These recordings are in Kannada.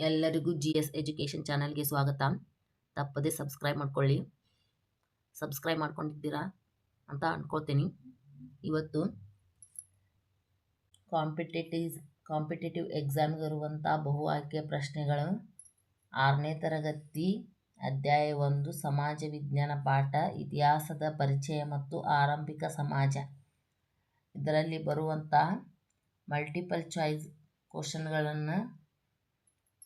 ಎಲ್ಲರಿಗೂ GS ಎಜುಕೇಷನ್ ಚಾನಲ್ಗೆ ಸ್ವಾಗತ. ತಪ್ಪದೆ ಸಬ್ಸ್ಕ್ರೈಬ್ ಮಾಡ್ಕೊಳ್ಳಿ. ಸಬ್ಸ್ಕ್ರೈಬ್ ಮಾಡ್ಕೊಂಡಿದ್ದೀರಾ ಅಂತ ಅನ್ಕೊಳ್ತೀನಿ. ಇವತ್ತು ಕಾಂಪಿಟೇಟಿವ್ ಎಕ್ಸಾಮ್ಗೆ ಇರುವಂಥ ಬಹು ಆಯ್ಕೆ ಪ್ರಶ್ನೆಗಳು 6ನೇ ತರಗತಿ ಅಧ್ಯಾಯ 1 ಸಮಾಜ ವಿಜ್ಞಾನ ಪಾಠ ಇತಿಹಾಸದ ಪರಿಚಯ ಮತ್ತು ಆರಂಭಿಕ ಸಮಾಜ. ಇದರಲ್ಲಿ ಬರುವಂತಹ ಮಲ್ಟಿಪಲ್ ಚಾಯ್ಸ್ ಕ್ವಶನ್ಗಳನ್ನು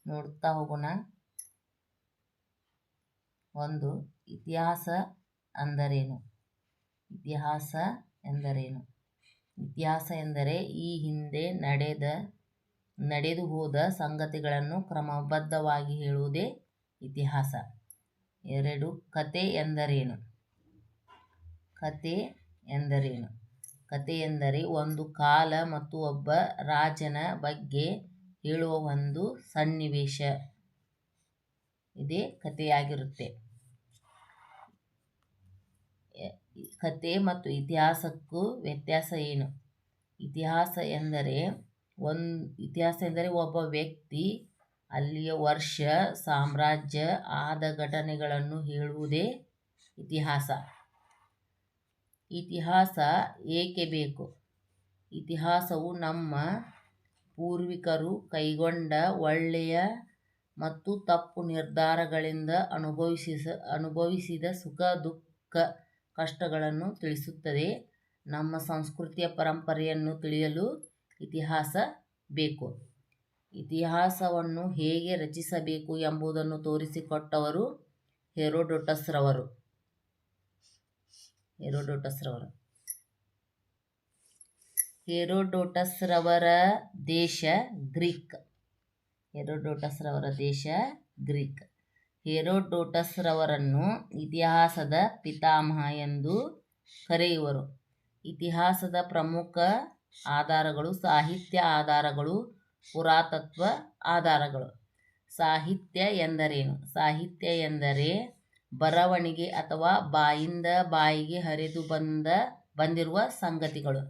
ನೋಡ್ತಾ ಹೋಗೋಣ. 1. ಇತಿಹಾಸ ಎಂದರೇನು? ಇತಿಹಾಸ ಎಂದರೆ ಈ ಹಿಂದೆ ನಡೆದು ಹೋದ ಸಂಗತಿಗಳನ್ನು ಕ್ರಮಬದ್ಧವಾಗಿ ಹೇಳುವುದೇ ಇತಿಹಾಸ. 2. ಕತೆ ಎಂದರೇನು? ಕತೆ ಎಂದರೆ ಒಂದು ಕಾಲ ಮತ್ತು ಒಬ್ಬ ರಾಜನ ಬಗ್ಗೆ ಹೇಳುವ ಒಂದು ಸನ್ನಿವೇಶ. ಇದೇ ಕಥೆಯಾಗಿರುತ್ತೆ. ಕತೆ ಮತ್ತು ಇತಿಹಾಸಕ್ಕೂ ವ್ಯತ್ಯಾಸ ಏನು? ಇತಿಹಾಸ ಎಂದರೆ ಒಬ್ಬ ವ್ಯಕ್ತಿ, ಅಲ್ಲಿಯ ವರ್ಷ, ಸಾಮ್ರಾಜ್ಯ, ಆದ ಘಟನೆಗಳನ್ನು ಹೇಳುವುದೇ ಇತಿಹಾಸ. ಇತಿಹಾಸ ಏಕೆ ಬೇಕು? ಇತಿಹಾಸವು ನಮ್ಮ ಪೂರ್ವಿಕರು ಕೈಗೊಂಡ ಒಳ್ಳೆಯ ಮತ್ತು ತಪ್ಪು ನಿರ್ಧಾರಗಳಿಂದ ಅನುಭವಿಸಿದ ಸುಖ ದುಃಖ ಕಷ್ಟಗಳನ್ನು ತಿಳಿಸುತ್ತದೆ. ನಮ್ಮ ಸಂಸ್ಕೃತಿಯ ಪರಂಪರೆಯನ್ನು ತಿಳಿಯಲು ಇತಿಹಾಸ ಬೇಕು. ಇತಿಹಾಸವನ್ನು ಹೇಗೆ ರಚಿಸಬೇಕು ಎಂಬುದನ್ನು ತೋರಿಸಿಕೊಟ್ಟವರು ಹೆರೋಡೋಟಸ್ ರವರು. ಹೆರೋಡೋಟಸ್ ರವರ ದೇಶ ಗ್ರೀಕ್. ಹೆರೋಡೋಟಸ್ ರವರನ್ನು ಇತಿಹಾಸದ ಪಿತಾಮಹ ಎಂದು ಕರೆಯುವರು. ಇತಿಹಾಸದ ಪ್ರಮುಖ ಆಧಾರಗಳು ಸಾಹಿತ್ಯ ಆಧಾರಗಳು, ಪುರಾತತ್ವ ಆಧಾರಗಳು. ಸಾಹಿತ್ಯ ಎಂದರೇನು? ಸಾಹಿತ್ಯ ಎಂದರೆ ಬರವಣಿಗೆ ಅಥವಾ ಬಾಯಿಂದ ಬಾಯಿಗೆ ಹರಿದು ಬಂದಿರುವ ಸಂಗತಿಗಳು.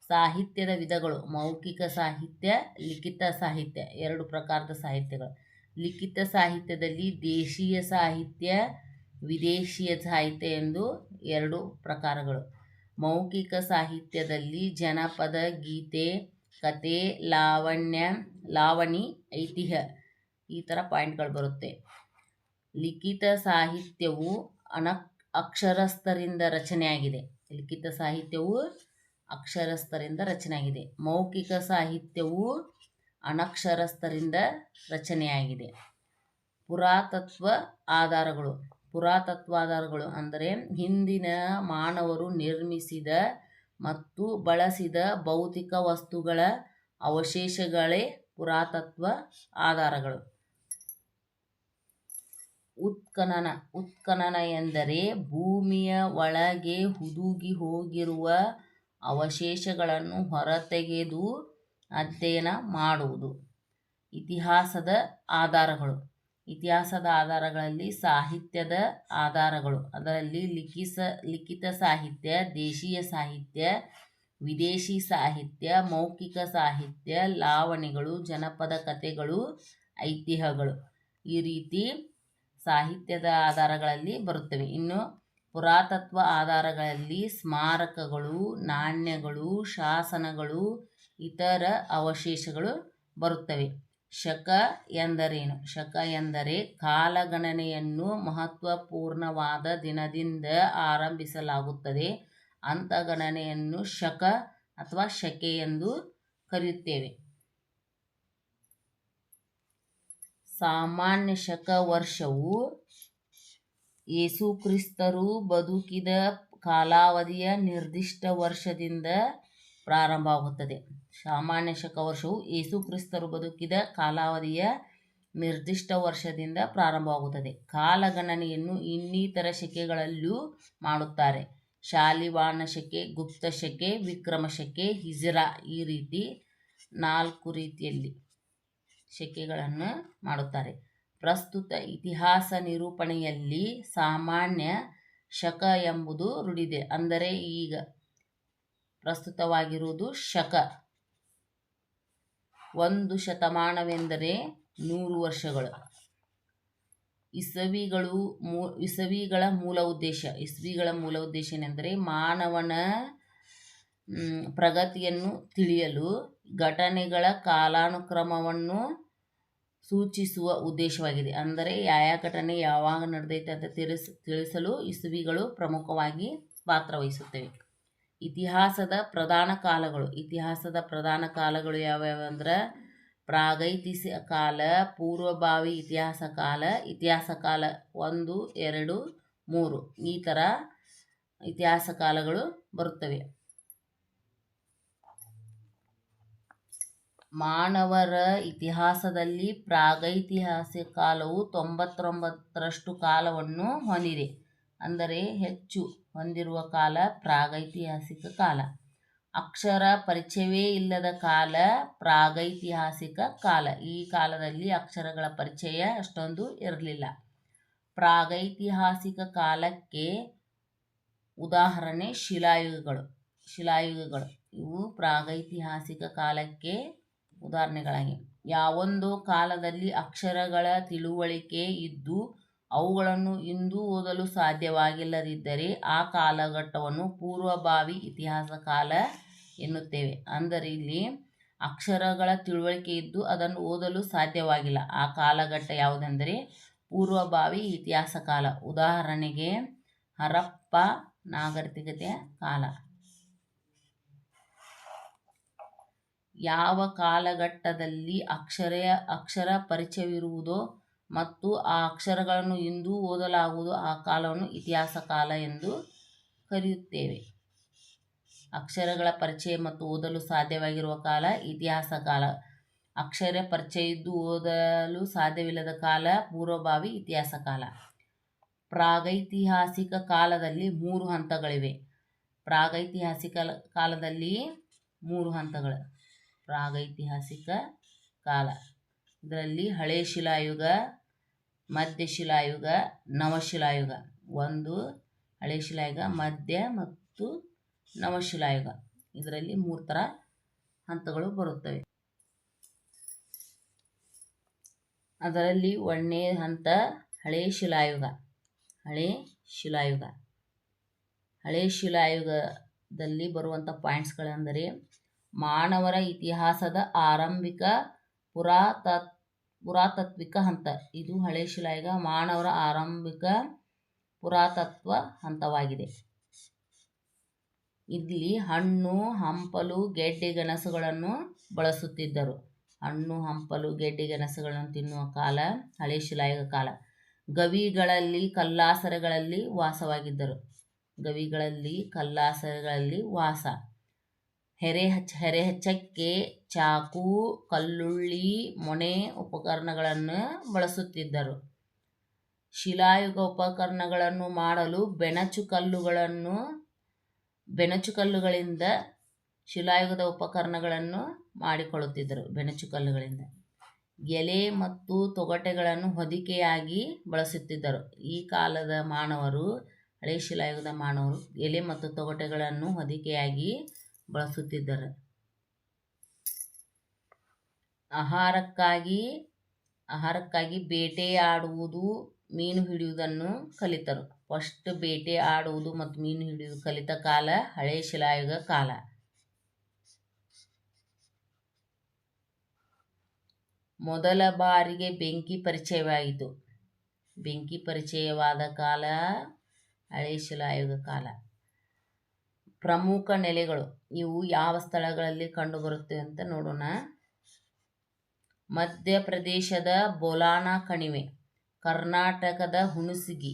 ಸಾಹಿತ್ಯದ ವಿಧಗಳು ಮೌಖಿಕ ಸಾಹಿತ್ಯ, ಲಿಖಿತ ಸಾಹಿತ್ಯ. 2 ಪ್ರಕಾರದ ಸಾಹಿತ್ಯಗಳು. ಲಿಖಿತ ಸಾಹಿತ್ಯದಲ್ಲಿ ದೇಶೀಯ ಸಾಹಿತ್ಯ, ವಿದೇಶೀಯ ಸಾಹಿತ್ಯ ಎಂದು 2 ಪ್ರಕಾರಗಳು. ಮೌಖಿಕ ಸಾಹಿತ್ಯದಲ್ಲಿ ಜನಪದ, ಗೀತೆ, ಕತೆ, ಲಾವಣಿ, ಐತಿಹ್ಯ ಈ ಥರ ಪಾಯಿಂಟ್ಗಳು ಬರುತ್ತೆ. ಲಿಖಿತ ಸಾಹಿತ್ಯವು ಅಕ್ಷರಸ್ಥರಿಂದ ರಚನೆಯಾಗಿದೆ. ಮೌಖಿಕ ಸಾಹಿತ್ಯವು ಅನಕ್ಷರಸ್ಥರಿಂದ ರಚನೆಯಾಗಿದೆ. ಪುರಾತತ್ವ ಆಧಾರಗಳು ಅಂದರೆ ಹಿಂದಿನ ಮಾನವರು ನಿರ್ಮಿಸಿದ ಮತ್ತು ಬಳಸಿದ ಭೌತಿಕ ವಸ್ತುಗಳ ಅವಶೇಷಗಳೇ ಪುರಾತತ್ವ ಆಧಾರಗಳು. ಉತ್ಖನನ ಎಂದರೆ ಭೂಮಿಯ ಒಳಗೆ ಹುದುಗಿ ಹೋಗಿರುವ ಅವಶೇಷಗಳನ್ನು ಹೊರತೆಗೆದು ಅಧ್ಯಯನ ಮಾಡುವುದು. ಇತಿಹಾಸದ ಆಧಾರಗಳಲ್ಲಿ ಸಾಹಿತ್ಯದ ಆಧಾರಗಳು, ಅದರಲ್ಲಿ ಲಿಖಿತ ಸಾಹಿತ್ಯ, ದೇಶೀಯ ಸಾಹಿತ್ಯ, ವಿದೇಶಿ ಸಾಹಿತ್ಯ, ಮೌಖಿಕ ಸಾಹಿತ್ಯ, ಲಾವಣಿಗಳು, ಜನಪದ ಕಥೆಗಳು, ಐತಿಹ್ಯಗಳು ಈ ರೀತಿ ಸಾಹಿತ್ಯದ ಆಧಾರಗಳಲ್ಲಿ ಬರುತ್ತವೆ. ಇನ್ನು ಪುರಾತತ್ವ ಆಧಾರಗಳಲ್ಲಿ ಸ್ಮಾರಕಗಳು, ನಾಣ್ಯಗಳು, ಶಾಸನಗಳು, ಇತರ ಅವಶೇಷಗಳು ಬರುತ್ತವೆ. ಶಕ ಎಂದರೇನು? ಶಕ ಎಂದರೆ ಕಾಲಗಣನೆಯನ್ನು ಮಹತ್ವಪೂರ್ಣವಾದ ದಿನದಿಂದ ಆರಂಭಿಸಲಾಗುತ್ತದೆ. ಅಂಥ ಗಣನೆಯನ್ನು ಶಕ ಅಥವಾ ಶಕೆ ಎಂದು ಕರೆಯುತ್ತೇವೆ. ಸಾಮಾನ್ಯ ಶಕ ವರ್ಷವು ಯೇಸುಕ್ರಿಸ್ತರು ಬದುಕಿದ ಕಾಲಾವಧಿಯ ನಿರ್ದಿಷ್ಟ ವರ್ಷದಿಂದ ಪ್ರಾರಂಭವಾಗುತ್ತದೆ. ಸಾಮಾನ್ಯ ಶಕ ವರ್ಷವು ಯೇಸುಕ್ರಿಸ್ತರು ಬದುಕಿದ ಕಾಲಾವಧಿಯ ನಿರ್ದಿಷ್ಟ ವರ್ಷದಿಂದ ಪ್ರಾರಂಭವಾಗುತ್ತದೆ. ಕಾಲಗಣನೆಯನ್ನು ಇನ್ನಿತರ ಶಕೆಗಳಲ್ಲೂ ಮಾಡುತ್ತಾರೆ. ಶಾಲಿವಾಹನ ಶಕೆ, ಗುಪ್ತ ಶಕೆ, ವಿಕ್ರಮ ಶಕೆ, ಹಿಜ್ರಾ ಈ ರೀತಿ 4 ರೀತಿಯಲ್ಲಿ ಶಕೆಗಳನ್ನು ಮಾಡುತ್ತಾರೆ. ಪ್ರಸ್ತುತ ಇತಿಹಾಸ ನಿರೂಪಣೆಯಲ್ಲಿ ಸಾಮಾನ್ಯ ಶಕ ಎಂಬುದು ರೂಢಿದೆ. ಅಂದರೆ ಈಗ ಪ್ರಸ್ತುತವಾಗಿರುವುದು ಶಕ. 1 ಶತಮಾನವೆಂದರೆ 100 ವರ್ಷಗಳು. ಇಸವಿಗಳ ಮೂಲ ಉದ್ದೇಶ ಏನೆಂದರೆ ಮಾನವನ ಪ್ರಗತಿಯನ್ನು ತಿಳಿಯಲು ಘಟನೆಗಳ ಕಾಲಾನುಕ್ರಮವನ್ನು ಸೂಚಿಸುವ ಉದ್ದೇಶವಾಗಿದೆ. ಅಂದರೆ ಯಾವ ಘಟನೆ ಯಾವಾಗ ನಡೆದೈತೆ ಅಂತ ತಿಳಿಸಲು ಇಸವಿಗಳು ಪ್ರಮುಖವಾಗಿ ಪಾತ್ರವಹಿಸುತ್ತವೆ. ಇತಿಹಾಸದ ಪ್ರಧಾನ ಕಾಲಗಳು ಯಾವ್ಯಾವ ಅಂದ್ರೆ ಪ್ರಾಗೈತಿಹಾಸಿಕ ಕಾಲ, ಪೂರ್ವಭಾವಿ ಇತಿಹಾಸ ಕಾಲ 1, 2, 3 ಈ ಥರ ಇತಿಹಾಸ ಕಾಲಗಳು ಬರುತ್ತವೆ. ಮಾನವರ ಇತಿಹಾಸದಲ್ಲಿ ಪ್ರಾಗೈತಿಹಾಸಿಕ ಕಾಲವು 99% ಕಾಲವನ್ನು ಹೊಂದಿದೆ. ಅಂದರೆ ಹೆಚ್ಚು ಹೊಂದಿರುವ ಕಾಲ ಪ್ರಾಗೈತಿಹಾಸಿಕ ಕಾಲ. ಅಕ್ಷರ ಪರಿಚಯವೇ ಇಲ್ಲದ ಕಾಲ ಪ್ರಾಗೈತಿಹಾಸಿಕ ಕಾಲ. ಈ ಕಾಲದಲ್ಲಿ ಅಕ್ಷರಗಳ ಪರಿಚಯ ಅಷ್ಟೊಂದು ಇರಲಿಲ್ಲ. ಪ್ರಾಗೈತಿಹಾಸಿಕ ಕಾಲಕ್ಕೆ ಉದಾಹರಣೆ ಶಿಲಾಯುಗಗಳು. ಇವು ಪ್ರಾಗೈತಿಹಾಸಿಕ ಕಾಲಕ್ಕೆ ಉದಾಹರಣೆಗಳಾಗಿವೆ. ಯಾವೊಂದು ಕಾಲದಲ್ಲಿ ಅಕ್ಷರಗಳ ತಿಳುವಳಿಕೆ ಇದ್ದು ಅವುಗಳನ್ನು ಇಂದು ಓದಲು ಸಾಧ್ಯವಾಗಿಲ್ಲದಿದ್ದರೆ ಆ ಕಾಲಘಟ್ಟವನ್ನು ಪೂರ್ವಭಾವಿ ಇತಿಹಾಸ ಕಾಲ ಎನ್ನುತ್ತೇವೆ. ಅಂದರೆ ಇಲ್ಲಿ ಅಕ್ಷರಗಳ ತಿಳುವಳಿಕೆ ಇದ್ದು ಅದನ್ನು ಓದಲು ಸಾಧ್ಯವಾಗಿಲ್ಲ. ಆ ಕಾಲಘಟ್ಟ ಯಾವುದೆಂದರೆ ಪೂರ್ವಭಾವಿ ಇತಿಹಾಸ ಕಾಲ. ಉದಾಹರಣೆಗೆ ಹರಪ್ಪ ನಾಗರಿಕತೆಯ ಕಾಲ. ಯಾವ ಕಾಲಘಟ್ಟದಲ್ಲಿ ಅಕ್ಷರ ಪರಿಚಯವಿರುವುದೋ ಮತ್ತು ಆ ಅಕ್ಷರಗಳನ್ನು ಇಂದು ಓದಲಾಗುವುದೋ ಆ ಕಾಲವನ್ನು ಇತಿಹಾಸ ಕಾಲ ಎಂದು ಕರೆಯುತ್ತೇವೆ. ಅಕ್ಷರಗಳ ಪರಿಚಯ ಮತ್ತು ಓದಲು ಸಾಧ್ಯವಾಗಿರುವ ಕಾಲ ಇತಿಹಾಸ ಕಾಲ. ಅಕ್ಷರ ಪರಿಚಯ ಇದ್ದು ಓದಲು ಸಾಧ್ಯವಿಲ್ಲದ ಕಾಲ ಪೂರ್ವಭಾವಿ ಇತಿಹಾಸ ಕಾಲ. ಪ್ರಾಗೈತಿಹಾಸಿಕ ಕಾಲದಲ್ಲಿ 3 ಹಂತಗಳಿವೆ. ಪ್ರಾಗೈತಿಹಾಸಿಕ ಕಾಲದಲ್ಲಿ 3 ಹಂತಗಳು. ಪ್ರಾಗೈತಿಹಾಸಿಕ ಕಾಲ ಇದರಲ್ಲಿ ಹಳೆ ಶಿಲಾಯುಗ, ಮಧ್ಯ ಶಿಲಾಯುಗ, ನವಶಿಲಾಯುಗ. 1 ಹಳೆ ಶಿಲಾಯುಗ, ಮಧ್ಯ ಮತ್ತು ನವಶಿಲಾಯುಗ. ಇದರಲ್ಲಿ 3 ಥರ ಹಂತಗಳು ಬರುತ್ತವೆ. ಅದರಲ್ಲಿ 1ನೇ ಹಂತ ಹಳೆ ಶಿಲಾಯುಗದಲ್ಲಿ ಬರುವಂಥ ಪಾಯಿಂಟ್ಸ್ಗಳೆಂದರೆ ಮಾನವರ ಇತಿಹಾಸದ ಆರಂಭಿಕ ಪುರಾತತ್ವಿಕ ಹಂತ. ಇದು ಹಳೆ ಶಿಲಾಯುಗ ಮಾನವರ ಆರಂಭಿಕ ಪುರಾತತ್ವ ಹಂತವಾಗಿದೆ. ಇಲ್ಲಿ ಹಣ್ಣು ಹಂಪಲು ಗೆಡ್ಡೆ ಗೆಣಸುಗಳನ್ನು ಬಳಸುತ್ತಿದ್ದರು. ಹಣ್ಣು ಹಂಪಲು ಗೆಡ್ಡೆ ಗೆಣಸುಗಳನ್ನು ತಿನ್ನುವ ಕಾಲ ಹಳೆ ಶಿಲಾಯುಗ ಕಾಲ. ಗವಿಗಳಲ್ಲಿ ಕಲ್ಲಾಸರೆಗಳಲ್ಲಿ ವಾಸ. ಹೆರೆಹಚ್ಚಕ್ಕೆ ಚಾಕು, ಕಲ್ಲುಳ್ಳಿ, ಮೊನೆ ಉಪಕರಣಗಳನ್ನು ಬಳಸುತ್ತಿದ್ದರು. ಶಿಲಾಯುಗ ಉಪಕರಣಗಳನ್ನು ಮಾಡಲು ಬೆಣಚುಕಲ್ಲುಗಳಿಂದ ಶಿಲಾಯುಗದ ಉಪಕರಣಗಳನ್ನು ಮಾಡಿಕೊಳ್ಳುತ್ತಿದ್ದರು. ಬೆಣಚುಕಲ್ಲುಗಳಿಂದ ಎಲೆ ಮತ್ತು ತೊಗಟೆಗಳನ್ನು ಹೊದಿಕೆಯಾಗಿ ಬಳಸುತ್ತಿದ್ದರು. ಈ ಕಾಲದ ಮಾನವರು, ಹಳೆ ಶಿಲಾಯುಗದ ಮಾನವರು ಎಲೆ ಮತ್ತು ತೊಗಟೆಗಳನ್ನು ಹೊದಿಕೆಯಾಗಿ ಬಳಸುತ್ತಿದ್ದರು. ಆಹಾರಕ್ಕಾಗಿ ಬೇಟೆಯಾಡುವುದು, ಮೀನು ಹಿಡಿಯುವುದನ್ನು ಕಲಿತರು. ಫಸ್ಟ್ ಬೇಟೆ ಆಡುವುದು ಮತ್ತು ಮೀನು ಹಿಡಿಯುವುದು ಕಲಿತ ಕಾಲ ಹಳೆ ಶಿಲಾಯುಗ ಕಾಲ. ಮೊದಲ ಬಾರಿಗೆ ಬೆಂಕಿ ಪರಿಚಯವಾದ ಕಾಲ ಹಳೆ ಶಿಲಾಯುಗ ಕಾಲ. ಪ್ರಮುಖ ನೆಲೆಗಳು ಇವು ಯಾವ ಸ್ಥಳಗಳಲ್ಲಿ ಕಂಡುಬರುತ್ತವೆ ಅಂತ ನೋಡೋಣ. ಮಧ್ಯಪ್ರದೇಶದ ಬೋಲಾನ ಕಣಿವೆ, ಕರ್ನಾಟಕದ ಹುಣಸಗಿ,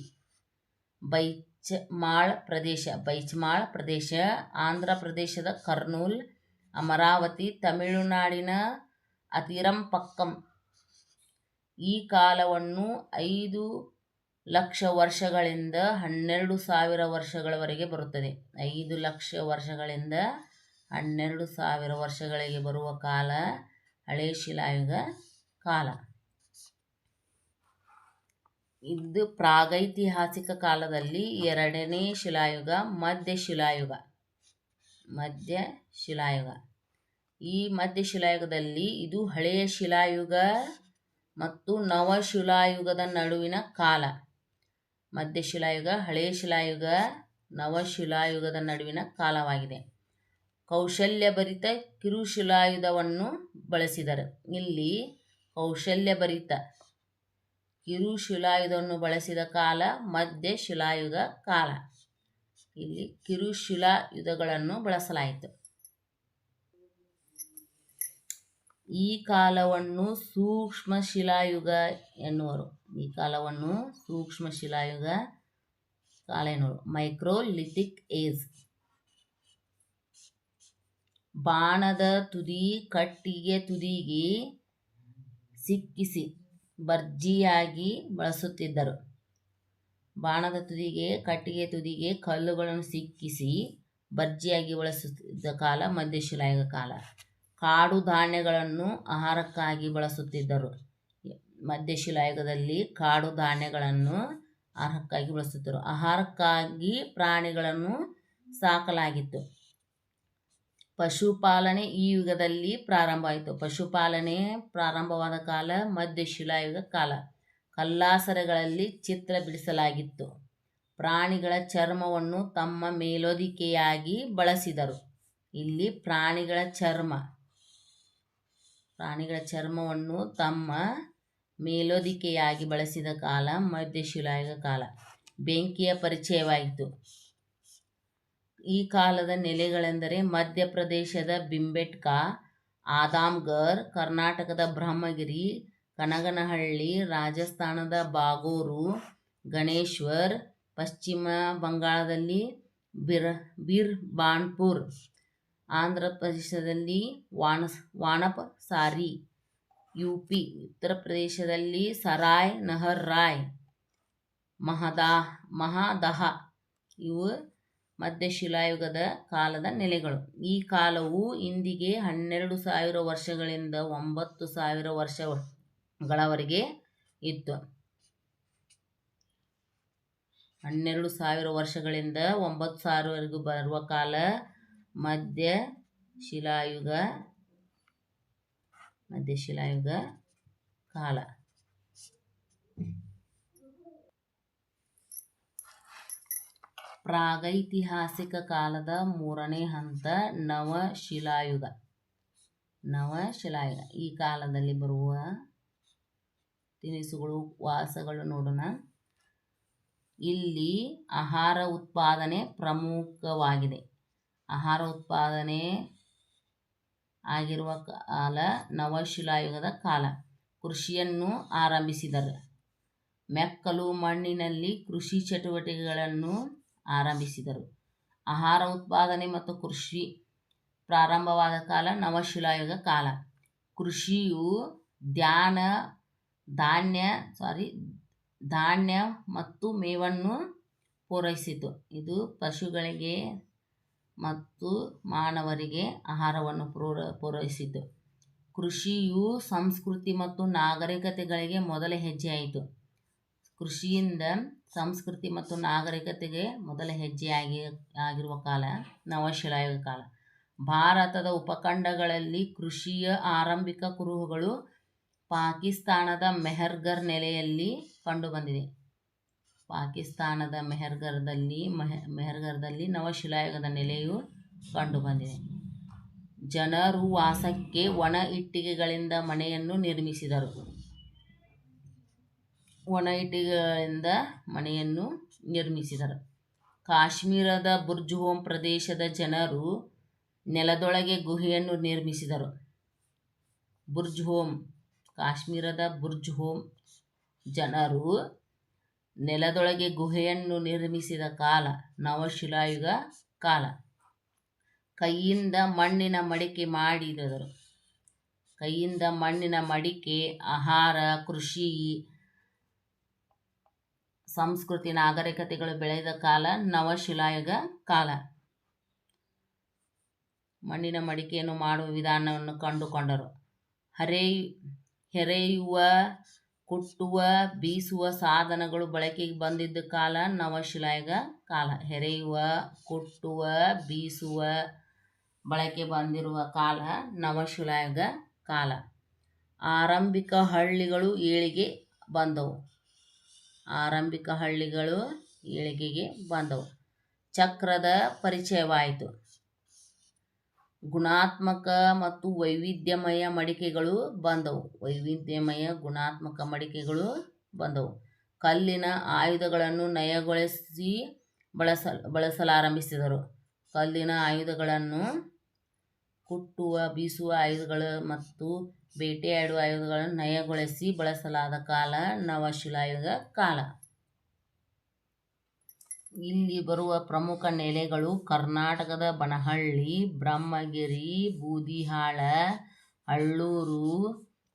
ಬೈಚ್ಮಾಳ್ ಪ್ರದೇಶ, ಆಂಧ್ರ ಪ್ರದೇಶದ ಕರ್ನೂಲ್, ಅಮರಾವತಿ, ತಮಿಳುನಾಡಿನ ಅತಿರಂಪಕ್ಕಂ. ಈ ಕಾಲವನ್ನು 5,00,000 ವರ್ಷಗಳಿಂದ 12,000 ವರ್ಷಗಳವರೆಗೆ ಬರುತ್ತದೆ. 5,00,000 ವರ್ಷಗಳಿಂದ 12,000 ವರ್ಷಗಳಿಗೆ ಬರುವ ಕಾಲ ಹಳೆ ಶಿಲಾಯುಗ ಕಾಲ. ಇದು ಪ್ರಾಗೈತಿಹಾಸಿಕ ಕಾಲದಲ್ಲಿ 2ನೇ ಶಿಲಾಯುಗ ಮಧ್ಯ ಶಿಲಾಯುಗ. ಈ ಮಧ್ಯ ಶಿಲಾಯುಗದಲ್ಲಿ ಇದು ಹಳೆಯ ಶಿಲಾಯುಗ ಮತ್ತು ನವಶಿಲಾಯುಗದ ನಡುವಿನ ಕಾಲ. ಮಧ್ಯಶಿಲಾಯುಗ, ಹಳೆಯ ಶಿಲಾಯುಗ, ನವಶಿಲಾಯುಗದ ನಡುವಿನ ಕಾಲವಾಗಿದೆ. ಕೌಶಲ್ಯಭರಿತ ಕಿರುಶಿಲಾಯುಧವನ್ನು ಬಳಸಿದರು. ಇಲ್ಲಿ ಕೌಶಲ್ಯಭರಿತ ಕಿರುಶಿಲಾಯುಧವನ್ನು ಬಳಸಿದ ಕಾಲ ಮಧ್ಯಶಿಲಾಯುಗ ಕಾಲ. ಇಲ್ಲಿ ಕಿರುಶಿಲಾಯುಧಗಳನ್ನು ಬಳಸಲಾಯಿತು. ಈ ಕಾಲವನ್ನು ಸೂಕ್ಷ್ಮ ಶಿಲಾಯುಗ ಎನ್ನುವರು. ಈ ಕಾಲವನ್ನು ಸೂಕ್ಷ್ಮ ಶಿಲಾಯುಗ ಕಾಲ ಎನ್ನುವರು. Microlithic age. ಬಾಣದ ತುದಿ ಕಟ್ಟಿಗೆ ತುದಿಗೆ ಸಿಕ್ಕಿಸಿ ಬರ್ಜಿಯಾಗಿ ಬಳಸುತ್ತಿದ್ದರು. ಬಾಣದ ತುದಿಗೆ ಕಟ್ಟಿಗೆ ತುದಿಗೆ ಕಲ್ಲುಗಳನ್ನು ಸಿಕ್ಕಿಸಿ ಬರ್ಜಿಯಾಗಿ ಬಳಸುತ್ತಿದ್ದ ಕಾಲ ಮಧ್ಯಶಿಲಾಯುಗ ಕಾಲ. ಕಾಡು ಧಾನ್ಯಗಳನ್ನು ಆಹಾರಕ್ಕಾಗಿ ಬಳಸುತ್ತಿದ್ದರು. ಮಧ್ಯಶಿಲಾಯುಗದಲ್ಲಿ ಕಾಡು ಧಾನ್ಯಗಳನ್ನು ಆಹಾರಕ್ಕಾಗಿ ಬಳಸುತ್ತಿದ್ದರು. ಆಹಾರಕ್ಕಾಗಿ ಪ್ರಾಣಿಗಳನ್ನು ಸಾಕಲಾಗಿತ್ತು. ಪಶುಪಾಲನೆ ಈ ಯುಗದಲ್ಲಿ ಪ್ರಾರಂಭವಾಯಿತು. ಪಶುಪಾಲನೆ ಪ್ರಾರಂಭವಾದ ಕಾಲ ಮಧ್ಯಶಿಲಾಯುಗ ಕಾಲ. ಕಲ್ಲಾಸರೆಗಳಲ್ಲಿ ಚಿತ್ರ ಬಿಡಿಸಲಾಗಿತ್ತು. ಪ್ರಾಣಿಗಳ ಚರ್ಮವನ್ನು ತಮ್ಮ ಮೇಲೊದಿಕೆಯಾಗಿ ಬಳಸಿದರು. ಇಲ್ಲಿ ಪ್ರಾಣಿಗಳ ಚರ್ಮವನ್ನು ತಮ್ಮ ಮೇಲೊದಿಕೆಯಾಗಿ ಬಳಸಿದ ಕಾಲ ಮಧ್ಯಶಿಲಾಯುಗ ಕಾಲ. ಬೆಂಕಿಯ ಪರಿಚಯವಾಯಿತು. ಈ ಕಾಲದ ನೆಲೆಗಳೆಂದರೆ ಮಧ್ಯಪ್ರದೇಶದ ಭಿಂಬೆಟ್ಕಾ, ಆದಾಮ್ಗರ್, ಕರ್ನಾಟಕದ ಬ್ರಹ್ಮಗಿರಿ, ಕನಗನಹಳ್ಳಿ, ರಾಜಸ್ಥಾನದ ಬಾಗೋರು, ಗಣೇಶ್ವರ್, ಪಶ್ಚಿಮ ಬಂಗಾಳದಲ್ಲಿ ಬಿರ್ಬಾನ್ಪುರ್, ಆಂಧ್ರ ಪ್ರದೇಶದಲ್ಲಿ ವಾನಪಸಾರಿ, ಯುಪಿ, ಉತ್ತರ ಪ್ರದೇಶದಲ್ಲಿ ಸರಾಯ್ ನಹರ್ ರಾಯ್, ಮಹದಾಹ ಇವು ಮಧ್ಯಶಿಲಾಯುಗದ ಕಾಲದ ನೆಲೆಗಳು. ಈ ಕಾಲವು ಇಂದಿಗೆ 12,000 ವರ್ಷಗಳಿಂದ 9,000 ವರ್ಷಗಳವರೆಗೆ ಇತ್ತು. 12,000 ವರ್ಷಗಳಿಂದ 9,000ವರೆಗೂ ಬರುವ ಕಾಲ ಮಧ್ಯಶಿಲಾಯುಗ ಕಾಲ. ಪ್ರಾಗೈತಿಹಾಸಿಕ ಕಾಲದ ಮೂರನೇ ಹಂತ ನವಶಿಲಾಯುಗ. ಈ ಕಾಲದಲ್ಲಿ ಬರುವ ತಿನಿಸುಗಳು, ವಾಸಗಳು ನೋಡೋಣ. ಇಲ್ಲಿ ಆಹಾರ ಉತ್ಪಾದನೆ ಪ್ರಮುಖವಾಗಿದೆ. ಆಹಾರ ಉತ್ಪಾದನೆ ಆಗಿರುವ ಕಾಲ ನವಶಿಲಾಯುಗದ ಕಾಲ. ಕೃಷಿಯನ್ನು ಆರಂಭಿಸಿದರು. ಮೆಕ್ಕಲು ಮಣ್ಣಿನಲ್ಲಿ ಕೃಷಿ ಚಟುವಟಿಕೆಗಳನ್ನು ಆರಂಭಿಸಿದರು. ಆಹಾರ ಉತ್ಪಾದನೆ ಮತ್ತು ಕೃಷಿ ಪ್ರಾರಂಭವಾದ ಕಾಲ ನವಶಿಲಾಯುಗ ಕಾಲ. ಕೃಷಿಯು ಧಾನ್ಯ ಮತ್ತು ಮೇವನ್ನು ಪೂರೈಸಿತು. ಇದು ಪಶುಗಳಿಗೆ ಮತ್ತು ಮಾನವರಿಗೆ ಆಹಾರವನ್ನು ಪೂರೈಸಿತು. ಕೃಷಿಯು ಸಂಸ್ಕೃತಿ ಮತ್ತು ನಾಗರಿಕತೆಗಳಿಗೆ ಮೊದಲ ಹೆಜ್ಜೆಯಾಯಿತು. ಕೃಷಿಯಿಂದ ಸಂಸ್ಕೃತಿ ಮತ್ತು ನಾಗರಿಕತೆಗೆ ಮೊದಲ ಹೆಜ್ಜೆಯಾಗಿರುವ ಕಾಲ ನವಶಿಲಾಯುಗ ಕಾಲ. ಭಾರತದ ಉಪಖಂಡಗಳಲ್ಲಿ ಕೃಷಿಯ ಆರಂಭಿಕ ಕುರುಹುಗಳು ಪಾಕಿಸ್ತಾನದ ಮೆಹರ್ಗರ್ ನೆಲೆಯಲ್ಲಿ ಕಂಡುಬಂದಿದೆ. ಪಾಕಿಸ್ತಾನದ ಮೆಹರ್ಗರ್ದಲ್ಲಿ ನವಶಿಲಾಯುಗದ ನೆಲೆಯು ಕಂಡುಬಂದಿದೆ. ಜನರು ವಾಸಕ್ಕೆ ಒಣ ಇಟ್ಟಿಗೆಗಳಿಂದ ಮನೆಯನ್ನು ನಿರ್ಮಿಸಿದರು. ಕಾಶ್ಮೀರದ ಬುರ್ಜ್ಹೋಮ್ ಪ್ರದೇಶದ ಜನರು ನೆಲದೊಳಗೆ ಗುಹೆಯನ್ನು ನಿರ್ಮಿಸಿದರು. ಕಾಶ್ಮೀರದ ಬುರ್ಜ್ಹೋಮ್ ಜನರು ನೆಲದೊಳಗೆ ಗುಹೆಯನ್ನು ನಿರ್ಮಿಸಿದ ಕಾಲ ನವಶಿಲಾಯುಗ ಕಾಲ. ಕೈಯಿಂದ ಮಣ್ಣಿನ ಮಡಿಕೆ ಆಹಾರ, ಕೃಷಿ, ಸಂಸ್ಕೃತಿ, ನಾಗರಿಕತೆಗಳು ಬೆಳೆದ ಕಾಲ ನವಶಿಲಾಯುಗ ಕಾಲ. ಮಣ್ಣಿನ ಮಡಿಕೆಯನ್ನು ಮಾಡುವ ವಿಧಾನವನ್ನು ಕಂಡುಕೊಂಡರು. ಹೆರೆಯುವ, ಕುಟ್ಟುವ, ಬೀಸುವ ಸಾಧನಗಳು ಬಳಕೆಗೆ ಬಂದಿದ್ದ ಕಾಲ ನವಶಿಲಾಯುಗ ಕಾಲ. ಹೆರೆಯುವ, ಕುಟ್ಟುವ, ಬೀಸುವ ಬಳಕೆ ಬಂದಿರುವ ಕಾಲ ನವಶಿಲಾಯುಗ ಕಾಲ. ಆರಂಭಿಕ ಹಳ್ಳಿಗಳು ಏಳಿಗೆ ಬಂದವು. ಆರಂಭಿಕ ಹಳ್ಳಿಗಳು ಏಳಿಗೆಗೆ ಬಂದವು. ಚಕ್ರದ ಪರಿಚಯವಾಯಿತು. ಗುಣಾತ್ಮಕ ಮತ್ತು ವೈವಿಧ್ಯಮಯ ಮಡಿಕೆಗಳು ಬಂದವು. ವೈವಿಧ್ಯಮಯ ಗುಣಾತ್ಮಕ ಮಡಿಕೆಗಳು ಬಂದವು. ಕಲ್ಲಿನ ಆಯುಧಗಳನ್ನು ನಯಗೊಳಿಸಿ ಬಳಸಲಾರಂಭಿಸಿದರು. ಕಲ್ಲಿನ ಆಯುಧಗಳನ್ನು ಕುಟ್ಟುವ, ಬೀಸುವ ಆಯುಧಗಳು ಮತ್ತು ಬೇಟೆಯಾಡುವ ಆಯುಧಗಳನ್ನು ನಯಗೊಳಿಸಿ ಬಳಸಲಾದ ಕಾಲ ನವಶಿಲಾಯುಗ ಕಾಲ. ಇಲ್ಲಿ ಬರುವ ಪ್ರಮುಖ ನೆಲೆಗಳು ಕರ್ನಾಟಕದ ಬನಹಳ್ಳಿ, ಬ್ರಹ್ಮಗಿರಿ, ಬೂದಿಹಾಳ, ಹಳ್ಳೂರು,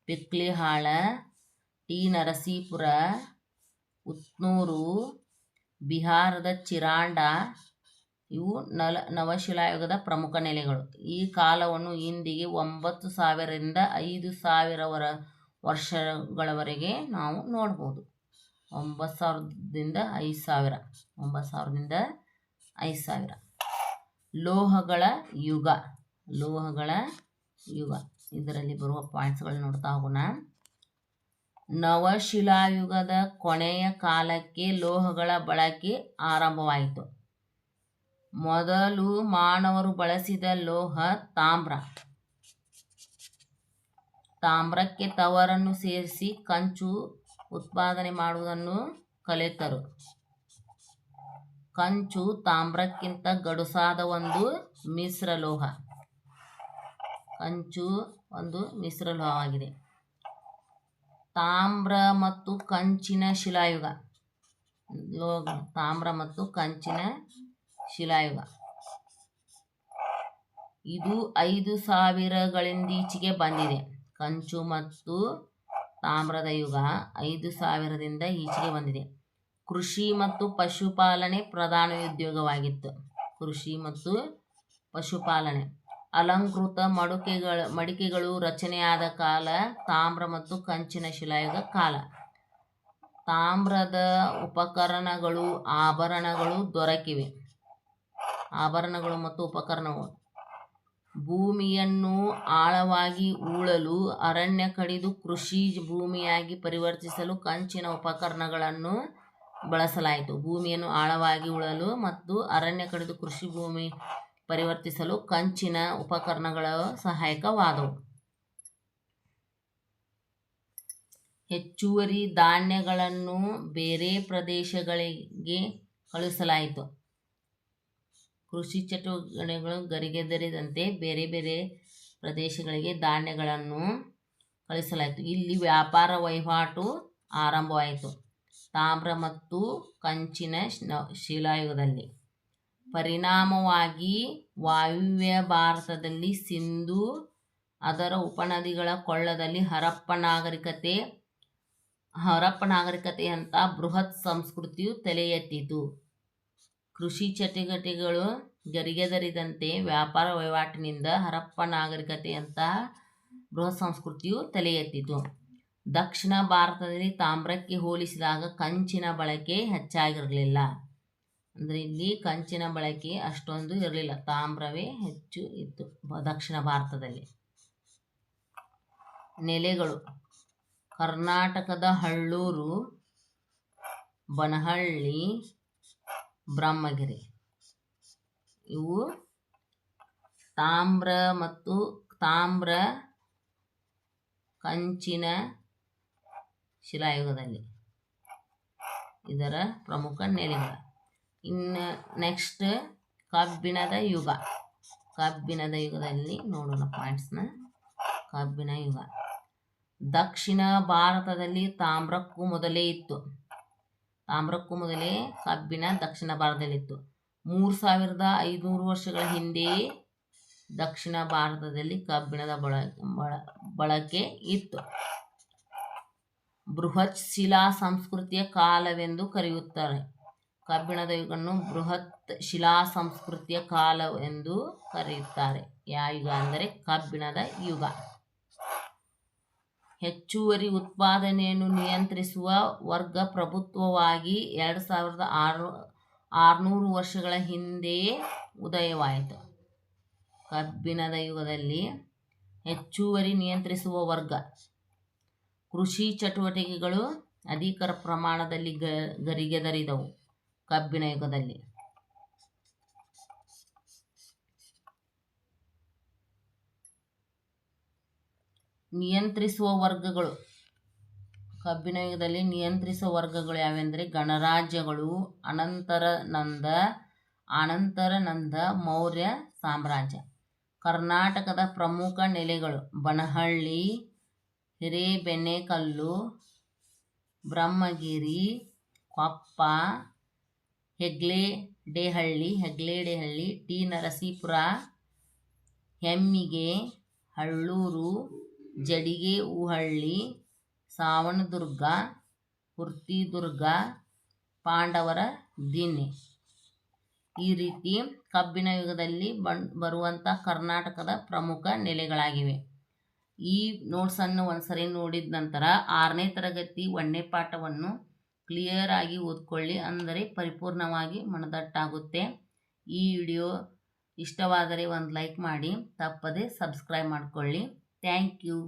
ಪಿಕ್ಲಿಹಾಳ, ಟಿ. ನರಸೀಪುರ, ಉತ್ನೂರು, ಬಿಹಾರದ ಚಿರಾಂಡ. ಇವು ನವಶಿಲಾಯುಗದ ಪ್ರಮುಖ ನೆಲೆಗಳು. ಈ ಕಾಲವನ್ನು ಇಂದಿಗೆ 9,000 ರಿಂದ 5,000 ವರ್ಷಗಳವರೆಗೆ ನಾವು ನೋಡ್ಬೋದು. 9,000ದಿಂದ 5,000. 9,000ದಿಂದ 5,000. ಲೋಹಗಳ ಯುಗ. ಲೋಹಗಳ ಯುಗ. ಇದರಲ್ಲಿ ಬರುವ ಪಾಯಿಂಟ್ಸ್ಗಳು ನೋಡ್ತಾ ಹೋಗೋಣ. ನವಶಿಲಾಯುಗದ ಕೊನೆಯ ಕಾಲಕ್ಕೆ ಲೋಹಗಳ ಬಳಕೆ ಆರಂಭವಾಯಿತು. ಮೊದಲು ಮಾನವರು ಬಳಸಿದ ಲೋಹ ತಾಮ್ರ. ತಾಮ್ರಕ್ಕೆ ತವರನ್ನು ಸೇರಿಸಿ ಕಂಚು ಉತ್ಪಾದನೆ ಮಾಡುವುದನ್ನು ಕಲಿತರು. ಕಂಚು ತಾಮ್ರಕ್ಕಿಂತ ಗಡುಸಾದ ಒಂದು ಮಿಶ್ರಲೋಹ. ಕಂಚು ಒಂದು ಮಿಶ್ರಲೋಹವಾಗಿದೆ. ತಾಮ್ರ ಮತ್ತು ಕಂಚಿನ ಶಿಲಾಯುಗ. ತಾಮ್ರ ಮತ್ತು ಕಂಚಿನ ಶಿಲಾಯುಗ ಇದು 5,000ಗಳಿಂದೀಚೆಗೆ ಬಂದಿದೆ. ಕಂಚು ಮತ್ತು ತಾಮ್ರದ ಯುಗ 5,000ದಿಂದ ಈಚೆಗೆ ಬಂದಿದೆ. ಕೃಷಿ ಮತ್ತು ಪಶುಪಾಲನೆ ಪ್ರಧಾನ ಉದ್ಯೋಗವಾಗಿತ್ತು. ಕೃಷಿ ಮತ್ತು ಪಶುಪಾಲನೆ. ಅಲಂಕೃತ ಮಡಿಕೆಗಳು ರಚನೆಯಾದ ಕಾಲ ತಾಮ್ರ ಮತ್ತು ಕಂಚಿನ ಶಿಲಾಯುಗ ಕಾಲ. ತಾಮ್ರದ ಉಪಕರಣಗಳು, ಆಭರಣಗಳು ದೊರಕಿವೆ. ಆಭರಣಗಳು ಮತ್ತು ಉಪಕರಣಗಳು. ಭೂಮಿಯನ್ನು ಆಳವಾಗಿ ಉಳಲು, ಅರಣ್ಯ ಕಡಿದು ಕೃಷಿ ಭೂಮಿಯಾಗಿ ಪರಿವರ್ತಿಸಲು ಕಂಚಿನ ಉಪಕರಣಗಳನ್ನು ಬಳಸಲಾಯಿತು. ಭೂಮಿಯನ್ನು ಆಳವಾಗಿ ಉಳಲು ಮತ್ತು ಅರಣ್ಯ ಕಡಿದು ಕೃಷಿ ಭೂಮಿ ಪರಿವರ್ತಿಸಲು ಕಂಚಿನ ಉಪಕರಣಗಳು ಸಹಾಯಕವಾದವು. ಹೆಚ್ಚುವರಿ ಧಾನ್ಯಗಳನ್ನು ಬೇರೆ ಪ್ರದೇಶಗಳಿಗೆ ಕಳುಹಿಸಲಾಯಿತು. ಕೃಷಿ ಚಟುವಟಿಕೆಗಳು ಗರಿಗೆದರಿದಂತೆ ಬೇರೆ ಬೇರೆ ಪ್ರದೇಶಗಳಿಗೆ ಧಾನ್ಯಗಳನ್ನು ಕಳುಹಿಸಲಾಯಿತು. ಇಲ್ಲಿ ವ್ಯಾಪಾರ ವಹಿವಾಟು ಆರಂಭವಾಯಿತು. ತಾಮ್ರ ಮತ್ತು ಕಂಚಿನ ಶಿಲಾಯುಗದಲ್ಲಿ. ಪರಿಣಾಮವಾಗಿ ವಾಯುವ್ಯ ಭಾರತದಲ್ಲಿ ಸಿಂಧೂ, ಅದರ ಉಪನದಿಗಳ ಕೊಳ್ಳದಲ್ಲಿ ಹರಪ್ಪ ನಾಗರಿಕತೆಯಂಥ ಬೃಹತ್ ಸಂಸ್ಕೃತಿಯು ತಲೆ ಎತ್ತಿತು. ಕೃಷಿ ಚಟುವಟಿಕೆಗಳು ಗರಿಗೆದರಿದಂತೆ ವ್ಯಾಪಾರ ವಹಿವಾಟಿನಿಂದ ಹರಪ್ಪ ನಾಗರಿಕತೆಯಂತಹ ಬೃಹತ್ ಸಂಸ್ಕೃತಿಯು ತಲೆ ಎತ್ತಿತು. ದಕ್ಷಿಣ ಭಾರತದಲ್ಲಿ ತಾಮ್ರಕ್ಕೆ ಹೋಲಿಸಿದಾಗ ಕಂಚಿನ ಬಳಕೆ ಹೆಚ್ಚಾಗಿರಲಿಲ್ಲ. ಅಂದರೆ ಇಲ್ಲಿ ಕಂಚಿನ ಬಳಕೆ ಅಷ್ಟೊಂದು ಇರಲಿಲ್ಲ, ತಾಮ್ರವೇ ಹೆಚ್ಚು ಇತ್ತು ದಕ್ಷಿಣ ಭಾರತದಲ್ಲಿ. ನೆಲೆಗಳು. ಕರ್ನಾಟಕದ ಹಳ್ಳೂರು, ಬನಹಳ್ಳಿ, ಬ್ರಹ್ಮಗಿರಿ. ಇವು ತಾಮ್ರ ಕಂಚಿನ ಶಿಲಾಯುಗದಲ್ಲಿ ಇದರ ಪ್ರಮುಖ ನೆಲೆಗಳು. ಇನ್ನು ನೆಕ್ಸ್ಟ್ ಕಬ್ಬಿಣದ ಯುಗ. ಕಬ್ಬಿಣದ ಯುಗದಲ್ಲಿ ನೋಡೋಣ ಪಾಯಿಂಟ್ಸ್ನ. ಕಬ್ಬಿಣ ಯುಗ. ದಕ್ಷಿಣ ಭಾರತದಲ್ಲಿ ತಾಮ್ರಕ್ಕೂ ಮೊದಲೇ ಕಬ್ಬಿಣ ದಕ್ಷಿಣ ಭಾರತದಲ್ಲಿತ್ತು. 3,500 ವರ್ಷಗಳ ಹಿಂದೆಯೇ ದಕ್ಷಿಣ ಭಾರತದಲ್ಲಿ ಕಬ್ಬಿಣದ ಬಳಕೆ ಇತ್ತು. ಬೃಹತ್ ಶಿಲಾ ಸಂಸ್ಕೃತಿಯ ಕಾಲವೆಂದು ಕರೆಯುತ್ತಾರೆ. ಕಬ್ಬಿಣದ ಯುಗವನ್ನು ಬೃಹತ್ ಶಿಲಾ ಸಂಸ್ಕೃತಿಯ ಕಾಲವೆಂದು ಕರೆಯುತ್ತಾರೆ. ಯಾವ ಯುಗ ಅಂದರೆ ಕಬ್ಬಿಣದ ಯುಗ. ಹೆಚ್ಚುವರಿ ಉತ್ಪಾದನೆಯನ್ನು ನಿಯಂತ್ರಿಸುವ ವರ್ಗ ಪ್ರಭುತ್ವವಾಗಿ 2,600 ವರ್ಷಗಳ ಹಿಂದೆಯೇ ಉದಯವಾಯಿತು. ಕಬ್ಬಿಣದ ಯುಗದಲ್ಲಿ ಹೆಚ್ಚುವರಿ ನಿಯಂತ್ರಿಸುವ ವರ್ಗ ಕೃಷಿ ಚಟುವಟಿಕೆಗಳು ಅಧಿಕ ಪ್ರಮಾಣದಲ್ಲಿ ಗರಿಗೆದರಿದವು ಕಬ್ಬಿಣ ಯುಗದಲ್ಲಿ. ನಿಯಂತ್ರಿಸುವ ವರ್ಗಗಳು ಕಬ್ಬಿಣ ಯುಗದಲ್ಲಿ ನಿಯಂತ್ರಿಸುವ ವರ್ಗಗಳು ಯಾವೆಂದರೆ ಗಣರಾಜ್ಯಗಳು, ಆನಂತರ ಮೌರ್ಯ ಸಾಮ್ರಾಜ್ಯ. ಕರ್ನಾಟಕದ ಪ್ರಮುಖ ನೆಲೆಗಳು ಬನಹಳ್ಳಿ, ಹಿರೇಬೆಣ್ಣೆಕಲ್ಲು, ಬ್ರಹ್ಮಗಿರಿ, ಕೊಪ್ಪ, ಹೆಗ್ಲೇಡೇಹಳ್ಳಿ, ಟಿ. ನರಸೀಪುರ, ಹೆಮ್ಮಿಗೆ, ಹಳ್ಳೂರು, ಜಡಿಗೆ ಊಹಳ್ಳಿ, ಸಾವಣದುರ್ಗ, ಕುರ್ತಿದುರ್ಗ, ಪಾಂಡವರ ದಿನ್ನೆ. ಈ ರೀತಿ ಕಬ್ಬಿಣ ಯುಗದಲ್ಲಿ ಬರುವಂಥ ಕರ್ನಾಟಕದ ಪ್ರಮುಖ ನೆಲೆಗಳಾಗಿವೆ. ಈ ನೋಟ್ಸನ್ನು ಒಂದ್ಸರಿ ನೋಡಿದ ನಂತರ 6ನೇ ತರಗತಿ 1ನೇ ಪಾಠವನ್ನು ಕ್ಲಿಯರ್ ಆಗಿ ಓದ್ಕೊಳ್ಳಿ, ಅಂದರೆ ಪರಿಪೂರ್ಣವಾಗಿ ಮನದಟ್ಟಾಗುತ್ತೆ. ಈ ವಿಡಿಯೋ ಇಷ್ಟವಾದರೆ ಒಂದು ಲೈಕ್ ಮಾಡಿ, ತಪ್ಪದೆ ಸಬ್ಸ್ಕ್ರೈಬ್ ಮಾಡಿಕೊಳ್ಳಿ. Thank you.